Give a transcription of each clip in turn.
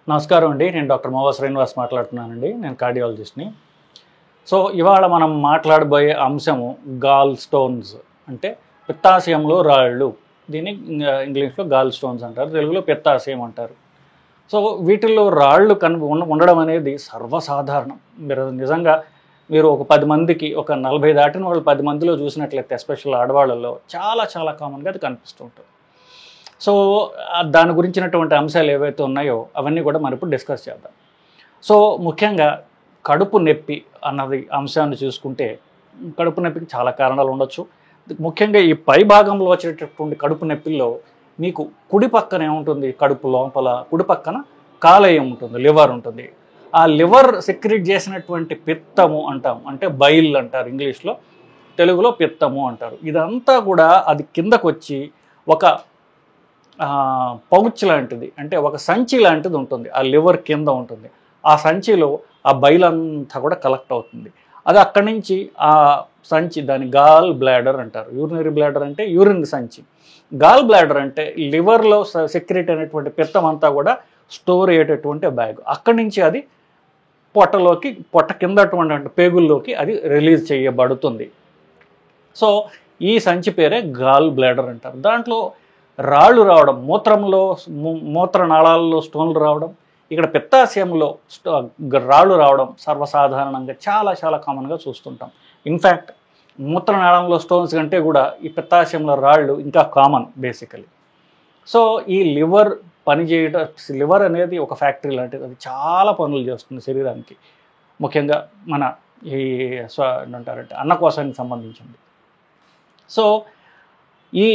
నమస్కారం అండి. నేను డాక్టర్ మోవా శ్రీనివాస్ మాట్లాడుతున్నానండి. నేను కార్డియాలజిస్ట్ని. సో ఇవాళ మనం మాట్లాడబోయే అంశము గాల్ స్టోన్స్, అంటే పిత్తాశయంలో రాళ్ళు. దీన్ని ఇంగ్లీష్లో గాల్ స్టోన్స్ అంటారు, తెలుగులో పిత్తాశయం అంటారు. సో వీటిల్లో రాళ్ళు ఉండడం అనేది సర్వసాధారణం. మీరు ఒక 10 మందికి, ఒక 40 దాటిన వాళ్ళు 10 మందిలో చూసినట్లయితే, ఎస్పెషల్ ఆడవాళ్ళలో చాలా చాలా కామన్గా అది కనిపిస్తూ ఉంటుంది. సో దాని గురించినటువంటి అంశాలు ఏవైతే ఉన్నాయో అవన్నీ కూడా మనం ఇప్పుడు డిస్కస్ చేద్దాం. సో ముఖ్యంగా కడుపు నొప్పి అన్నది అంశాన్ని చూసుకుంటే, కడుపు నొప్పికి చాలా కారణాలు ఉండొచ్చు. ముఖ్యంగా ఈ పై భాగంలో వచ్చేటటువంటి కడుపు నొప్పిల్లో మీకు కుడి పక్కన ఏముంటుంది, కడుపు లోపల కుడి పక్కన కాలేయం ఉంటుంది, లివర్ ఉంటుంది. ఆ లివర్ సెక్రెట్ చేసినటువంటి పిత్తము అంటాం, అంటే బైల్ అంటారు ఇంగ్లీష్లో, తెలుగులో పిత్తము అంటారు. ఇదంతా కూడా అది కిందకు వచ్చి ఒక పౌచ్ లాంటిది, అంటే ఒక సంచి లాంటిది ఉంటుంది, ఆ లివర్ కింద ఉంటుంది. ఆ సంచిలో ఆ బైల్ అంతా కూడా కలెక్ట్ అవుతుంది. అది అక్కడి నుంచి ఆ సంచి, దాని గాల్ బ్లాడర్ అంటారు. యూరినరీ బ్లాడర్ అంటే యూరిన్ సంచి, గాల్ బ్లాడర్ అంటే లివర్లో సెక్రెట్ అయినటువంటి పిత్తం అంతా కూడా స్టోర్ అయ్యేటటువంటి బ్యాగ్. అక్కడి నుంచి అది పొట్ట కిందటువంటి పేగుల్లోకి అది రిలీజ్ చేయబడుతుంది. సో ఈ సంచి పేరే గాల్ బ్లాడర్ అంటారు. దాంట్లో రాళ్ళు రావడం, మూత్రనాళాల్లో స్టోన్లు రావడం, ఇక్కడ పిత్తాశయంలో రాళ్ళు రావడం సర్వసాధారణంగా చాలా చాలా కామన్గా చూస్తుంటాం. ఇన్ఫ్యాక్ట్ మూత్రనాళంలో స్టోన్స్ కంటే కూడా ఈ పిత్తాశయంలో రాళ్ళు ఇంకా కామన్ బేసికలీ. సో ఈ లివర్ లివర్ అనేది ఒక ఫ్యాక్టరీ లాంటిది. అది చాలా పనులు చేస్తుంది శరీరానికి, ముఖ్యంగా మన ఈ ఏంటంటారంటే అన్నకోశానికి సంబంధించింది. సో ఈ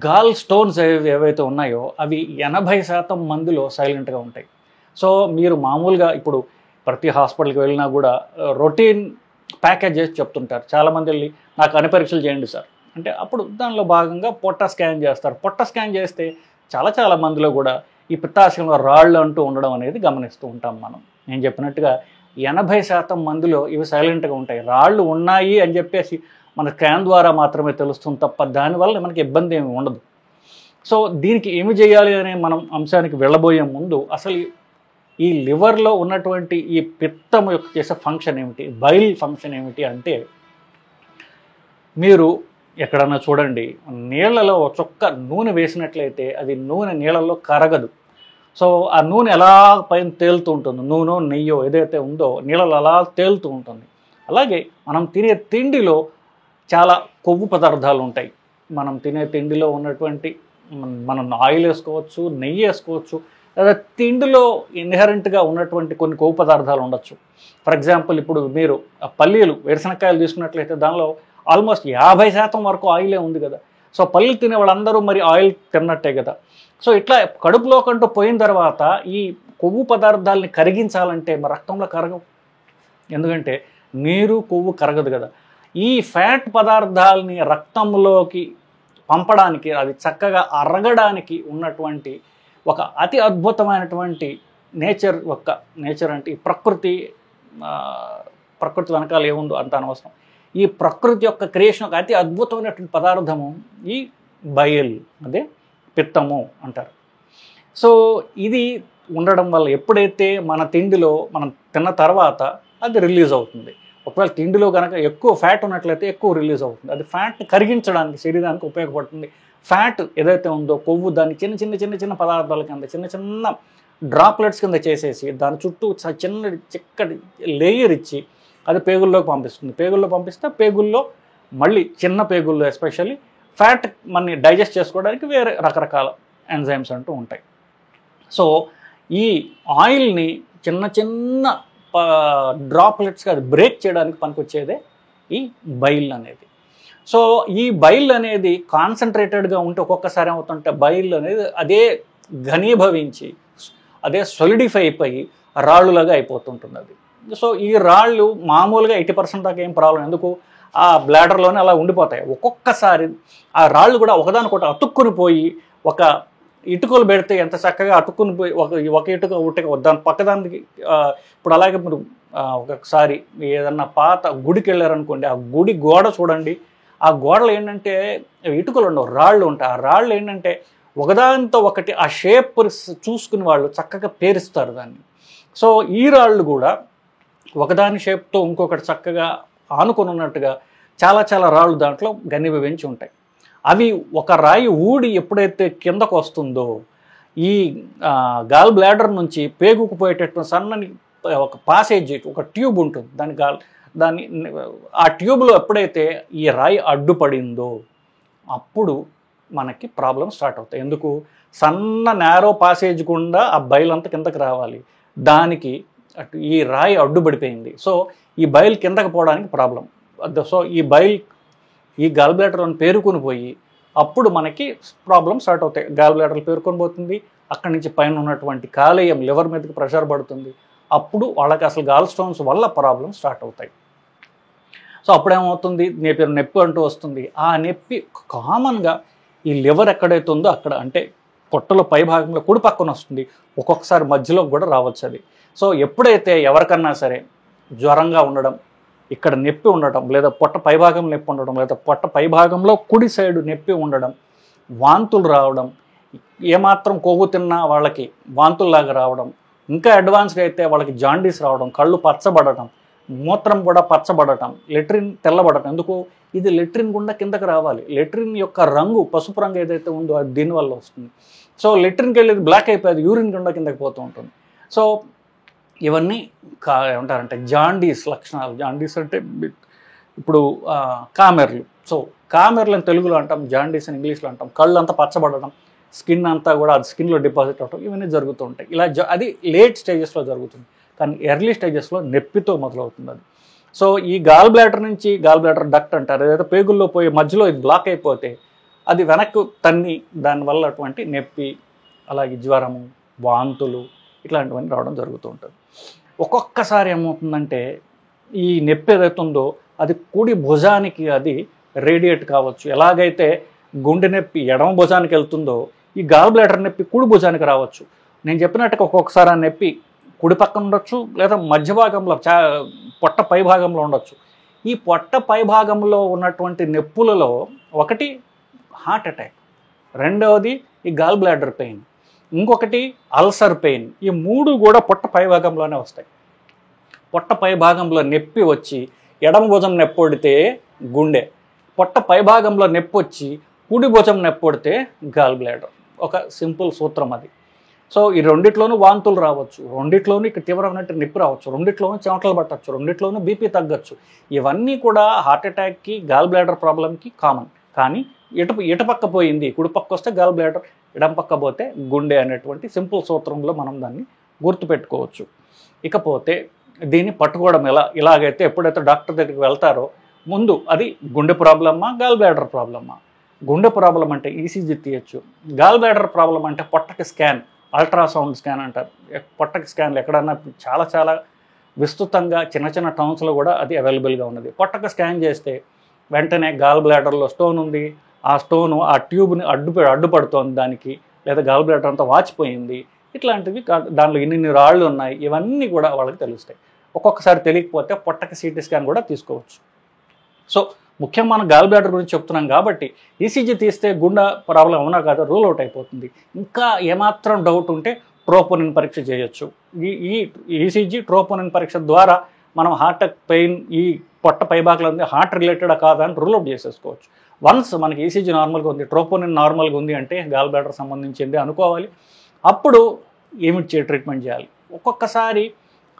గాల్ స్టోన్స్ ఏవైతే ఉన్నాయో అవి 80% మందిలో సైలెంట్గా ఉంటాయి. సో మీరు మామూలుగా ఇప్పుడు ప్రతి హాస్పిటల్కి వెళ్ళినా కూడా రొటీన్ ప్యాకేజ్ చేసి చెప్తుంటారు. చాలామంది వెళ్ళి నాకు అన్ని పరీక్షలు చేయండి సార్ అంటే, అప్పుడు దానిలో భాగంగా పొట్ట స్కాన్ చేస్తారు. పొట్ట స్కాన్ చేస్తే చాలా మందిలో కూడా ఈ పిత్తాశయంలో రాళ్ళు అంటూ ఉండడం అనేది గమనిస్తూ ఉంటాం మనం. నేను చెప్పినట్టుగా 80% మందిలో ఇవి సైలెంట్గా ఉంటాయి. రాళ్ళు ఉన్నాయి అని చెప్పేసి మన స్కాన్ ద్వారా మాత్రమే తెలుస్తుంది తప్ప దానివల్ల మనకి ఇబ్బంది ఏమి ఉండదు. సో దీనికి ఏమి చేయాలి అనే మనం అంశానికి వెళ్ళబోయే ముందు, అసలు ఈ లివర్లో ఉన్నటువంటి ఈ పిత్తం యొక్క చేసే ఫంక్షన్ ఏమిటి, బైల్ ఫంక్షన్ ఏమిటి అంటే, మీరు ఎక్కడన్నా చూడండి, నీళ్లలో ఒక చుక్క నూనె వేసినట్లయితే అది నూనె నీళ్ళల్లో కరగదు. సో ఆ నూనె ఎలా పైన తేలుతూ ఉంటుంది, నూనె నెయ్యో ఏదైతే ఉందో నీళ్ళలో అలా తేలుతూ ఉంటుంది. అలాగే మనం తినే తిండిలో చాలా కొవ్వు పదార్థాలు ఉంటాయి. మనం తినే తిండిలో ఉన్నటువంటి, మనం ఆయిల్ వేసుకోవచ్చు, నెయ్యి వేసుకోవచ్చు, లేదా తిండిలో ఇన్హెరెంట్గా ఉన్నటువంటి కొన్ని కొవ్వు పదార్థాలు ఉండొచ్చు. ఫర్ ఎగ్జాంపుల్, ఇప్పుడు మీరు పల్లీలు, వేరుశనక్కాయలు తీసుకున్నట్లయితే దానిలో ఆల్మోస్ట్ 50% వరకు ఆయిలే ఉంది కదా. సో పల్లీలు తినే వాళ్ళందరూ మరి ఆయిల్ తిన్నట్టే కదా. సో ఇట్లా కడుపులో కంటూ పోయిన తర్వాత ఈ కొవ్వు పదార్థాలని కరిగించాలంటే మరి రక్తంలో కరగవు, ఎందుకంటే నీరు కొవ్వు కరగదు కదా. ఈ ఫ్యాట్ పదార్థాలని రక్తంలోకి పంపడానికి, అది చక్కగా అరగడానికి ఉన్నటువంటి ఒక అతి అద్భుతమైనటువంటి నేచర్ అంటే ఈ ప్రకృతి వెనకాల ఏముందో అంత అనవసరం. ఈ ప్రకృతి యొక్క క్రియేషన్ ఒక అతి అద్భుతమైనటువంటి పదార్థము ఈ బైల్, అదే పిత్తము అంటారు. సో ఇది ఉండడం వల్ల ఎప్పుడైతే మన తిండిలో మనం తిన్న తర్వాత అది రిలీజ్ అవుతుంది. ఒకవేళ తిండిలో కనుక ఎక్కువ ఫ్యాట్ ఉన్నట్లయితే ఎక్కువ రిలీజ్ అవుతుంది. అది ఫ్యాట్ని కరిగించడానికి శరీరానికి ఉపయోగపడుతుంది. ఫ్యాట్ ఏదైతే ఉందో, కొవ్వు, దాన్ని చిన్న పదార్థాల కింద చిన్న డ్రాప్లెట్స్ కింద చేసేసి దాని చుట్టూ చిక్కటి లేయర్ ఇచ్చి అది పేగుల్లోకి పంపిస్తుంది. పేగుల్లో పంపిస్తే పేగుల్లో మళ్ళీ చిన్న పేగుల్లో ఎస్పెషల్లీ ఫ్యాట్ మనని డైజెస్ట్ చేసుకోవడానికి వేరే రకరకాల ఎంజైమ్స్ అంటూ ఉంటాయి. సో ఈ ఆయిల్ని చిన్న డ్రాప్లెట్స్గా అది బ్రేక్ చేయడానికి పనికొచ్చేదే ఈ బైల్ అనేది. సో ఈ బైల్ అనేది కాన్సన్ట్రేటెడ్గా ఉంటే ఒక్కొక్కసారి ఏమవుతుంటే బైల్ అనేది అదే ఘనీభవించి అదే సొలిడిఫై అయిపోయి రాళ్ళులాగా అయిపోతుంటుంది అది. సో ఈ రాళ్ళు మామూలుగా 80% దాకా ఏం ప్రాబ్లం, ఎందుకు ఆ బ్లాడర్లోనే అలా ఉండిపోతాయి. ఒక్కొక్కసారి ఆ రాళ్ళు కూడా ఒకదానికొకటి అతుక్కుని పోయి, ఒక ఇటుకలు పెడితే ఎంత చక్కగా అతుక్కుని పోయి ఒక ఇటుక దాని పక్కదానికి, ఇప్పుడు అలాగే మీరు ఒకసారి ఏదన్నా పాత గుడికి వెళ్ళారనుకోండి, ఆ గుడి గోడ చూడండి, ఆ గోడలు ఏంటంటే ఇటుకలు ఉండవు, రాళ్ళు ఉంటాయి. ఆ రాళ్ళు ఏంటంటే ఒకదానితో ఒకటి ఆ షేప్ చూసుకుని వాళ్ళు చక్కగా పేరుస్తారు దాన్ని. సో ఈ రాళ్ళు కూడా ఒకదాని షేప్తో ఇంకొకటి చక్కగా ఆనుకొని ఉన్నట్టుగా చాలా చాలా రాళ్ళు దాంట్లో గనిభవించి ఉంటాయి. అవి ఒక రాయి ఊడి ఎప్పుడైతే కిందకు వస్తుందో ఈ గాల్ బ్లాడర్ నుంచి పేగుకు పోయేటటువంటి సన్నని ఒక పాసేజ్, ఒక ట్యూబ్ ఉంటుంది, దాని ఆ ట్యూబ్లో ఎప్పుడైతే ఈ రాయి అడ్డుపడిందో అప్పుడు మనకి ప్రాబ్లం స్టార్ట్ అవుతాయి. ఎందుకు? సన్న నేరో పాసేజ్ గుండా ఆ బయలంతా కిందకి రావాలి, దానికి అటు ఈ రాయి అడ్డుపడిపోయింది. సో ఈ బయలు కిందకి పోవడానికి ప్రాబ్లం. సో ఈ గాల్ బ్లాడర్లను పేరుకొని పోయి అప్పుడు మనకి ప్రాబ్లమ్ స్టార్ట్ అవుతాయి. గాల్ బ్లాడర్లు పేరుకొని పోతుంది, అక్కడి నుంచి పైన ఉన్నటువంటి కాలేయం లివర్ మీదకి ప్రెషర్ పడుతుంది, అప్పుడు వాళ్ళకి అసలు గాల్ స్టోన్స్ వల్ల ప్రాబ్లమ్ స్టార్ట్ అవుతాయి. సో అప్పుడేమవుతుంది? నొప్పి అంటూ వస్తుంది. ఆ నొప్పి కామన్గా ఈ లివర్ ఎక్కడైతే ఉందో అక్కడ, అంటే పొట్టలో పై భాగంలో కుడి పక్కన వస్తుంది, ఒక్కొక్కసారి మధ్యలో కూడా రావచ్చు అది. సో ఎప్పుడైతే ఎవరికన్నా సరే జ్వరంగా ఉండడం, ఇక్కడ నొప్పి ఉండటం, లేదా పొట్ట పైభాగం నొప్పి ఉండడం, లేదా పొట్ట పైభాగంలో కుడి సైడు నొప్పి ఉండడం, వాంతులు రావడం, ఏమాత్రం కొవ్వు తిన్నా వాళ్ళకి వాంతుల్లాగా రావడం, ఇంకా అడ్వాన్స్గా అయితే వాళ్ళకి జాండీస్ రావడం, కళ్ళు పచ్చబడటం, మూత్రం కూడా పచ్చబడటం, లెట్రిన్ తెల్లబడటం. ఎందుకు? ఇది లెట్రిన్ గుండా కిందకి రావాలి. లెట్రిన్ యొక్క రంగు పసుపు రంగు ఏదైతే ఉందో అది దీనివల్ల వస్తుంది. సో లెట్రిన్కి వెళ్ళేది బ్లాక్ అయిపోయేది యూరిన్ గుండా కిందకి పోతూ ఉంటుంది. సో ఇవన్నీ ఏమంటారంటే జాండీస్ లక్షణాలు. జాండీస్ అంటే ఇప్పుడు కామెర్లు. సో కామెర్లు అని తెలుగులో అంటాం, జాండీస్ అని ఇంగ్లీష్లో అంటాం. కళ్ళు అంతా పచ్చబడడం, స్కిన్ అంతా కూడా అది స్కిన్లో డిపాజిట్ అవ్వడం, ఇవన్నీ జరుగుతూ ఉంటాయి. ఇలా అది లేట్ స్టేజెస్లో జరుగుతుంది, కానీ ఎర్లీ స్టేజెస్లో నొప్పితో మొదలవుతుంది అది. సో ఈ గాల్ బ్లాడర్ నుంచి, గాల్ బ్లాడర్ డక్ట్ అంటారు, ఏదైతే పేగుల్లో పోయి మధ్యలో ఇది బ్లాక్ అయిపోతే అది వెనక్కు తన్ని దానివల్ల అటువంటి నొప్పి, అలాగే జ్వరము, వాంతులు ఇట్లాంటివన్నీ రావడం జరుగుతూ ఉంటుంది. ఒక్కొక్కసారి ఏమవుతుందంటే ఈ నొప్పి ఏదైతే ఉందో అది కుడి భుజానికి అది రేడియేట్ కావచ్చు. ఎలాగైతే గుండె నొప్పి ఎడమ భుజానికి వెళ్తుందో ఈ గాల్ బ్లాడర్ నొప్పి కుడి భుజానికి రావచ్చు. నేను చెప్పినట్టుగా ఒక్కొక్కసారి ఆ నొప్పి కుడి పక్కన ఉండొచ్చు, లేదా మధ్య భాగంలో పొట్ట పై భాగంలో ఉండొచ్చు. ఈ పొట్ట పై భాగంలో ఉన్నటువంటి నొప్పులలో ఒకటి హార్ట్ అటాక్, రెండవది ఈ గాల్ బ్లాడర్ పెయిన్, ఇంకొకటి అల్సర్ పెయిన్. ఈ మూడు కూడా పొట్ట పై భాగంలోనే వస్తాయి. పొట్ట పై భాగంలో నొప్పి వచ్చి ఎడమ భుజం నొప్పి పడితే గుండె, పొట్ట పై భాగంలో నొప్పి వచ్చి కుడి భుజం నొప్పి పడితే గాల్ బ్లాడర్. ఒక సింపుల్ సూత్రం అది. సో ఈ రెండిట్లోనూ వాంతులు రావచ్చు, రెండిట్లోనూ ఇక్కడ తీవ్రమైన నొప్పి రావచ్చు, రెండిట్లోనూ చెమటలు పట్టచ్చు, రెండిట్లోనూ బీపీ తగ్గచ్చు. ఇవన్నీ కూడా హార్ట్ అటాక్కి, గాల్ బ్లాడర్ ప్రాబ్లంకి కామన్. కానీ ఇటుపక్క పోయింది, కుడిపక్క వస్తే గాల్ బ్లాడర్, ఎడం పక్క పోతే గుండె అనేటువంటి సింపుల్ సూత్రంలో మనం దాన్ని గుర్తుపెట్టుకోవచ్చు. ఇకపోతే దీన్ని పట్టుకోవడం ఇలాగైతే ఎప్పుడైతే డాక్టర్ దగ్గరికి వెళ్తారో ముందు అది గుండె ప్రాబ్లమా, గాల్ బ్లాడర్ ప్రాబ్లమా? గుండె ప్రాబ్లం అంటే ఈసీజీ తీయచ్చు. గాల్ బ్లాడర్ ప్రాబ్లం అంటే పొట్టకి స్కాన్, అల్ట్రాసౌండ్ స్కాన్ అంటారు. పొట్టకి స్కాన్లు ఎక్కడన్నా చాలా చాలా విస్తృతంగా చిన్న చిన్న టౌన్స్లో కూడా అది అవైలబుల్గా ఉన్నది. పొట్టకి స్కాన్ చేస్తే వెంటనే గాల్ బ్లాడర్లో స్టోన్ ఉంది, ఆ స్టోను ఆ ట్యూబ్ని అడ్డుపడుతోంది దానికి, లేదా గాల్ బ్లాడర్ అంతా వాచిపోయింది, ఇట్లాంటివి దానిలో ఇన్ని రాళ్ళు ఉన్నాయి, ఇవన్నీ కూడా వాళ్ళకి తెలుస్తాయి. ఒక్కొక్కసారి తెలియకపోతే పొట్టకి సిటీ స్కాన్ కూడా తీసుకోవచ్చు. సో ముఖ్యంగా మనం గాల్ బ్లాడర్ గురించి చెప్తున్నాం కాబట్టి ఈసీజీ తీస్తే గుండె ప్రాబ్లం అవునా కాదా రూల్ అవుట్ అయిపోతుంది. ఇంకా ఏమాత్రం డౌట్ ఉంటే ట్రోపోనిన్ పరీక్ష చేయొచ్చు. ఈ ఈసీజీ ట్రోపోనిన్ పరీక్ష ద్వారా మనం హార్ట్ పెయిన్, ఈ పొట్ట పైభాగంలో ఉంది హార్ట్ రిలేటెడా కాదా అని రూల్ అవుట్ చేసేసుకోవచ్చు. వన్స్ మనకి ఈసీజీ నార్మల్గా ఉంది, ట్రోపోనిన్ నార్మల్గా ఉంది అంటే గాల్ బ్లాడర్ సంబంధించింది అనుకోవాలి. అప్పుడు ఏమిటి ట్రీట్మెంట్ చేయాలి. ఒక్కొక్కసారి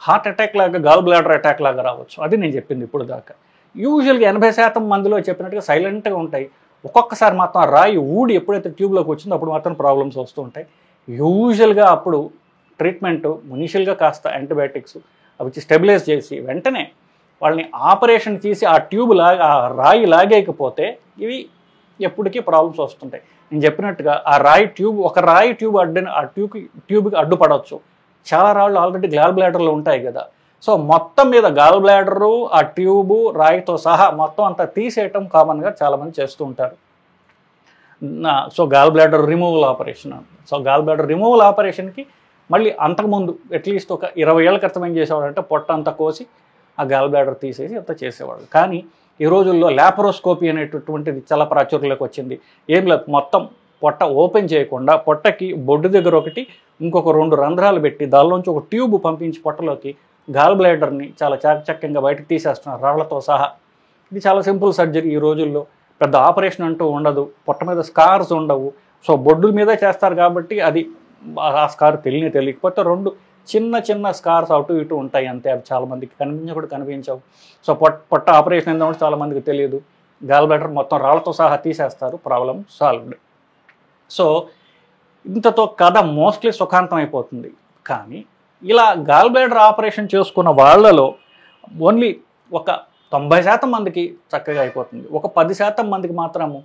హార్ట్ అటాక్ లాగా గాల్ బ్లాడర్ అటాక్ లాగా రావచ్చు. అది నేను చెప్పింది ఇప్పుడు దాకా. యూజువల్గా 80% మందిలో చెప్పినట్టుగా సైలెంట్గా ఉంటాయి. ఒక్కొక్కసారి మాత్రం రాయి ఊడి ఎప్పుడైతే ట్యూబ్లోకి వచ్చిందో అప్పుడు మాత్రం ప్రాబ్లమ్స్ వస్తూ ఉంటాయి. యూజువల్గా అప్పుడు ట్రీట్మెంట్ ఇనిషియల్గా కాస్త యాంటీబయాటిక్స్ అవి స్టెబిలైజ్ చేసి వెంటనే వాళ్ళని ఆపరేషన్ చేసి ఆ రాయి లాగేయకపోతే ఇవి ఎప్పటికీ ప్రాబ్లమ్స్ వస్తుంటాయి. నేను చెప్పినట్టుగా ఆ రాయి ట్యూబ్ ఆ ట్యూబ్కి అడ్డుపడవచ్చు. చాలా రాళ్ళు ఆల్రెడీ గాల్ బ్లాడర్లో ఉంటాయి కదా. సో మొత్తం మీద గాల్ బ్లాడరు, ఆ ట్యూబు, రాయితో సహా మొత్తం అంతా తీసేయటం కామన్గా చాలామంది చేస్తూ ఉంటారు. So gall bladder removal operation. So gall bladder removal ఆపరేషన్కి మళ్ళీ అంతకుముందు అట్లీస్ట్ ఒక 20 ఏళ్ళ క్రితం ఏం చేసేవాడు అంటే పొట్ట అంతా కోసి ఆ గాల్ బ్లాడర్ తీసేసి అంతా చేసేవాడు. కానీ ఈ రోజుల్లో ల్యాపరోస్కోపీ అనేటటువంటిది చాలా ప్రాచుర్యంలోకి వచ్చింది. ఏం లేదు, మొత్తం పొట్ట ఓపెన్ చేయకుండా పొట్టకి బొడ్డు దగ్గర ఒకటి ఇంకొక 2 రంధ్రాలు పెట్టి దానిలోంచి ఒక ట్యూబ్ పంపించి పొట్టలోకి గాల్ బ్లాడర్ని చాలా చాకచక్యంగా బయటకు తీసేస్తున్నారు రాళ్లతో సహా. ఇది చాలా సింపుల్ సర్జరీ. ఈ రోజుల్లో పెద్ద ఆపరేషన్ అంటూ ఉండదు, పొట్ట మీద స్కార్స్ ఉండవు. సో బొడ్డు మీదే చేస్తారు కాబట్టి అది ఆ స్కార్ తెలియకపోతే 2 చిన్న చిన్న స్కార్స్ అటు ఇటు ఉంటాయి అంతే. అవి చాలామందికి కనిపించవు. సో పొట్ట ఆపరేషన్ ఏంటంటే చాలామందికి తెలియదు. గాల్ బ్లాడర్ మొత్తం రాళ్లతో సహా తీసేస్తారు, ప్రాబ్లం సాల్వ్డ్. సో ఇంతతో కథ మోస్ట్లీ సుఖాంతం అయిపోతుంది. కానీ ఇలా గాల్ బ్లాడర్ ఆపరేషన్ చేసుకున్న వాళ్ళలో ఓన్లీ ఒక 90% మందికి చక్కగా అయిపోతుంది. ఒక 10% మందికి మాత్రము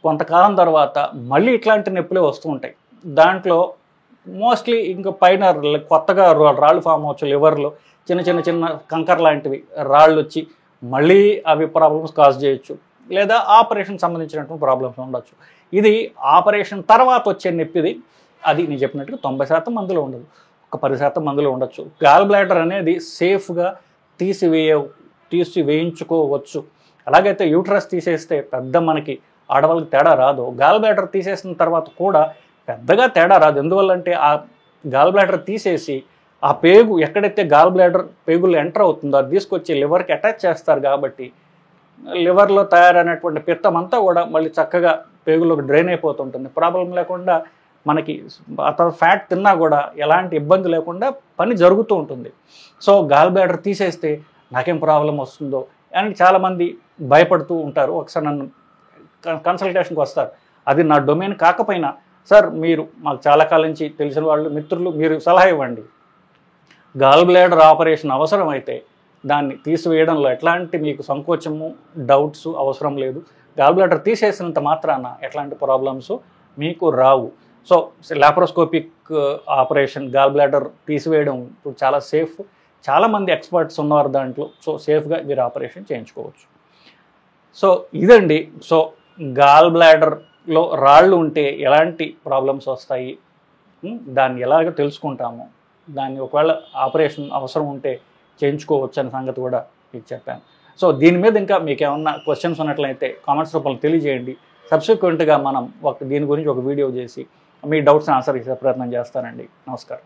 కొంతకాలం తర్వాత మళ్ళీ ఇట్లాంటి నొప్పులే వస్తూ ఉంటాయి. దాంట్లో మోస్ట్లీ ఇంకా పైన కొత్తగా రాళ్ళు ఫామ్ అవ్వచ్చు, లివర్లో చిన్న కంకర్ లాంటివి రాళ్ళు వచ్చి మళ్ళీ అవి ప్రాబ్లమ్స్ కాజ్ చేయొచ్చు, లేదా ఆపరేషన్ సంబంధించినటువంటి ప్రాబ్లమ్స్ ఉండొచ్చు. ఇది ఆపరేషన్ తర్వాత వచ్చే నొప్పిది. అది నేను చెప్పినట్టుగా 90% మందిలో ఉండదు, ఒక 10% మందిలో ఉండొచ్చు. గాల్ బ్లాడర్ అనేది సేఫ్గా తీసివేయించుకోవచ్చు. అలాగైతే యూట్రస్ తీసేస్తే పెద్ద మనకి ఆడవాళ్ళకి తేడా రాదు, గాల్ బ్లాడర్ తీసేసిన తర్వాత కూడా పెద్దగా తేడా రాదు. ఎందువల్లంటే ఆ గాల్ బ్లాడర్ తీసేసి ఆ పేగు ఎక్కడైతే గాల్ బ్లాడర్ పేగులు ఎంటర్ అవుతుందో అది తీసుకొచ్చి లివర్కి అటాచ్ చేస్తారు. కాబట్టి లివర్లో తయారైనటువంటి పిత్తం అంతా కూడా మళ్ళీ చక్కగా పేగులోకి డ్రైన్ అయిపోతుంటుంది. ప్రాబ్లం లేకుండా మనకి అతను ఫ్యాట్ తిన్నా కూడా ఎలాంటి ఇబ్బంది లేకుండా పని జరుగుతూ ఉంటుంది. సో గాల్ బ్లాడర్ తీసేస్తే నాకేం ప్రాబ్లం వస్తుందో అని చాలామంది భయపడుతూ ఉంటారు. ఒకసారి నన్ను కన్సల్టేషన్కి వస్తారు. అది నా డొమైన్ కాకపోయినా, సార్ మీరు మాకు చాలా కాలం నుంచి తెలిసిన వాళ్ళు మిత్రులు, మీరు సలహా ఇవ్వండి, గాల్ బ్లాడర్ ఆపరేషన్ అవసరం అయితే దాన్ని తీసివేయడంలో ఎట్లాంటి మీకు సంకోచము డౌట్స్ అవసరం లేదు. గాల్ బ్లాడర్ తీసేసినంత మాత్రాన ఎట్లాంటి ప్రాబ్లమ్స్ మీకు రావు. So laparoscopic operation gall bladder తీసివేయడం ఇప్పుడు చాలా సేఫ్. చాలామంది ఎక్స్పర్ట్స్ ఉన్నారు దాంట్లో. సో సేఫ్గా మీరు ఆపరేషన్ చేయించుకోవచ్చు. సో ఇదండి. సో గాల్ బ్లాడర్లో రాళ్ళు ఉంటే ఎలాంటి ప్రాబ్లమ్స్ వస్తాయి, దాన్ని ఎలాగ తెలుసుకుంటాము, దాన్ని ఒకవేళ ఆపరేషన్ అవసరం ఉంటే చేయించుకోవచ్చు అనే సంగతి కూడా మీకు చెప్పాను. సో దీని మీద ఇంకా మీకు ఏమన్నా క్వశ్చన్స్ ఉన్నట్లయితే కామెంట్స్ రూపంలో తెలియజేయండి. సబ్సిక్వెంట్గా మనం దీని గురించి ఒక వీడియో చేసి మీ డౌట్స్ని ఆన్సర్ చేసే ప్రయత్నం చేస్తానండి. నమస్కారం.